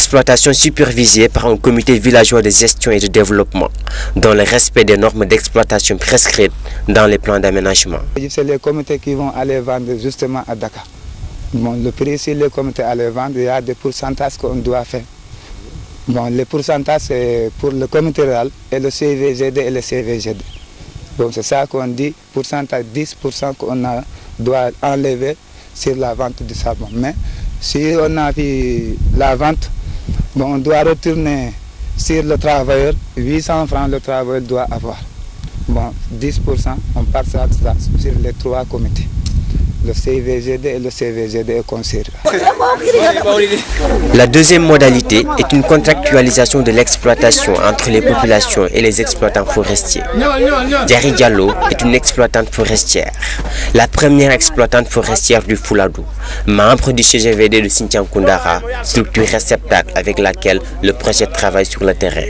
exploitation supervisée par un comité villageois de gestion et de développement, dans le respect des normes d'exploitation prescrites dans les plans d'aménagement. C'est les comités qui vont aller vendre justement à Dakar. Bon, le prix, si les comités allaient vendre, il y a des pourcentages qu'on doit faire. Bon, les pourcentages, c'est pour le comité rural et le CVGD et le CVGD. Donc c'est ça qu'on dit, pourcentage 10% qu'on doit enlever sur la vente du charbon. Mais si on a vu la vente, bon, on doit retourner sur le travailleur, 800 francs le travailleur doit avoir. Bon, 10%, on part ça sur les 3 comités. Le CVGD et le CVGD est considéré. La deuxième modalité est une contractualisation de l'exploitation entre les populations et les exploitants forestiers. Diary Diallo est une exploitante forestière, la première exploitante forestière du Fouladou, membre du CGVD de Sinthiang Koundara, structure réceptacle avec laquelle le projet travaille sur le terrain.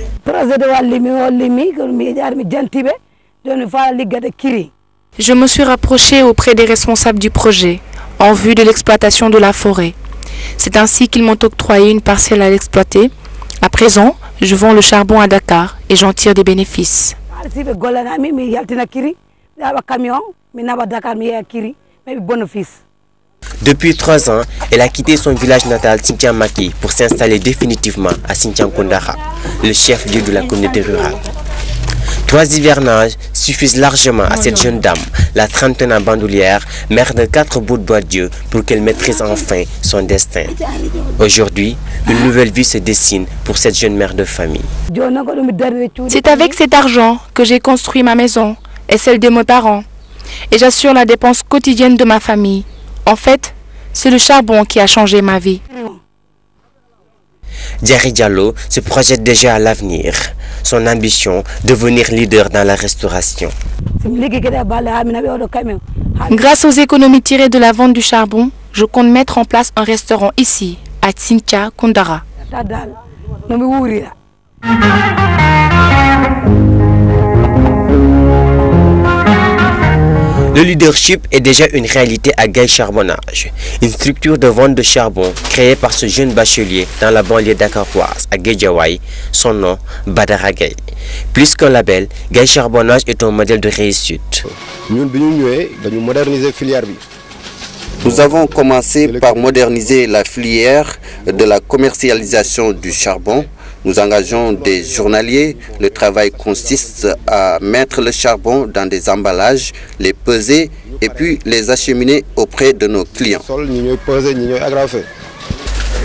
Je me suis rapprochée auprès des responsables du projet en vue de l'exploitation de la forêt. C'est ainsi qu'ils m'ont octroyé une parcelle à l'exploiter. À présent, je vends le charbon à Dakar et j'en tire des bénéfices. Depuis 3 ans, elle a quitté son village natal Sinthiang Maki pour s'installer définitivement à Sinthiang Koundara, le chef-lieu de la communauté rurale. 3 hivernages suffisent largement à cette jeune dame, la trentenaire bandoulière, mère de 4 bouts de bois de Dieu, pour qu'elle maîtrise enfin son destin. Aujourd'hui, une nouvelle vie se dessine pour cette jeune mère de famille. C'est avec cet argent que j'ai construit ma maison et celle de mes parents. Et j'assure la dépense quotidienne de ma famille. En fait, c'est le charbon qui a changé ma vie. Diary Diallo se projette déjà à l'avenir. Son ambition, devenir leader dans la restauration. Grâce aux économies tirées de la vente du charbon, je compte mettre en place un restaurant ici, à Sinthiang Koundara. Le leadership est déjà une réalité à Gaye Charbonnage, une structure de vente de charbon créée par ce jeune bachelier dans la banlieue dakaroise à Guédiawaye, son nom Badara Gaye. Plus qu'un label, Gaye Charbonnage est un modèle de réussite. Nous avons commencé par moderniser la filière de la commercialisation du charbon. Nous engageons des journaliers. Le travail consiste à mettre le charbon dans des emballages, les peser et puis les acheminer auprès de nos clients.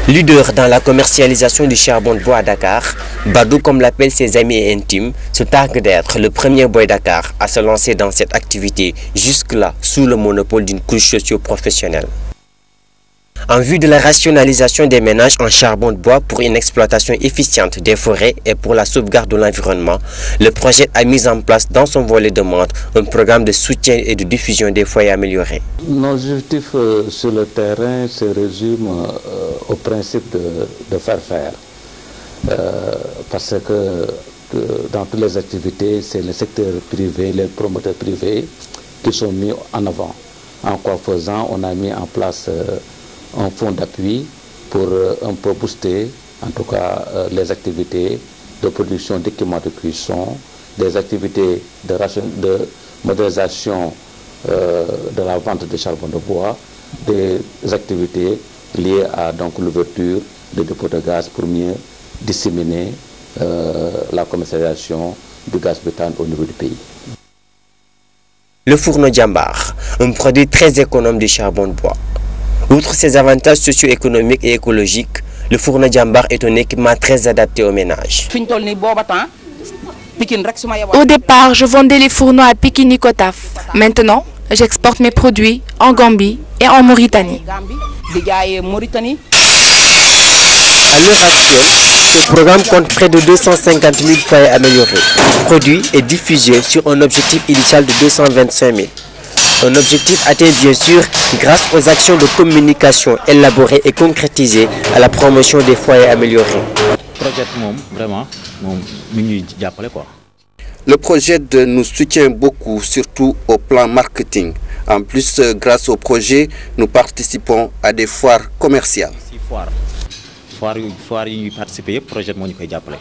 Leader dans la commercialisation du charbon de bois à Dakar, Badou, comme l'appellent ses amis et intimes, se targue d'être le premier boy Dakar à se lancer dans cette activité, jusque-là sous le monopole d'une couche socio-professionnelle. En vue de la rationalisation des ménages en charbon de bois pour une exploitation efficiente des forêts et pour la sauvegarde de l'environnement, le projet a mis en place dans son volet de demande un programme de soutien et de diffusion des foyers améliorés. Nos objectifs sur le terrain se résument au principe de faire faire. Parce que dans toutes les activités, c'est le secteur privé, les promoteurs privés qui sont mis en avant. En quoi faisant, on a mis en place un fonds d'appui pour un peu booster, en tout cas, les activités de production d'équipements de cuisson, des activités de modernisation de la vente de charbon de bois, des activités liées à l'ouverture des dépôts de gaz pour mieux disséminer la commercialisation du gaz butane au niveau du pays. Le fourneau Djambar, un produit très économe du charbon de bois. Outre ses avantages socio-économiques et écologiques, le fourneau Djambar est un équipement très adapté aux ménages. Au départ, je vendais les fourneaux à Pikini-Kotaf. Maintenant, j'exporte mes produits en Gambie et en Mauritanie. À l'heure actuelle, ce programme compte près de 250 000 foyers améliorés, produits et diffusés sur un objectif initial de 225 000. Un objectif atteint bien sûr grâce aux actions de communication élaborées et concrétisées à la promotion des foyers améliorés. Le projet nous soutient beaucoup, surtout au plan marketing. En plus, grâce au projet, nous participons à des foires commerciales. foire yi ñuy participer yëpp projet moo ñu koy jàppale.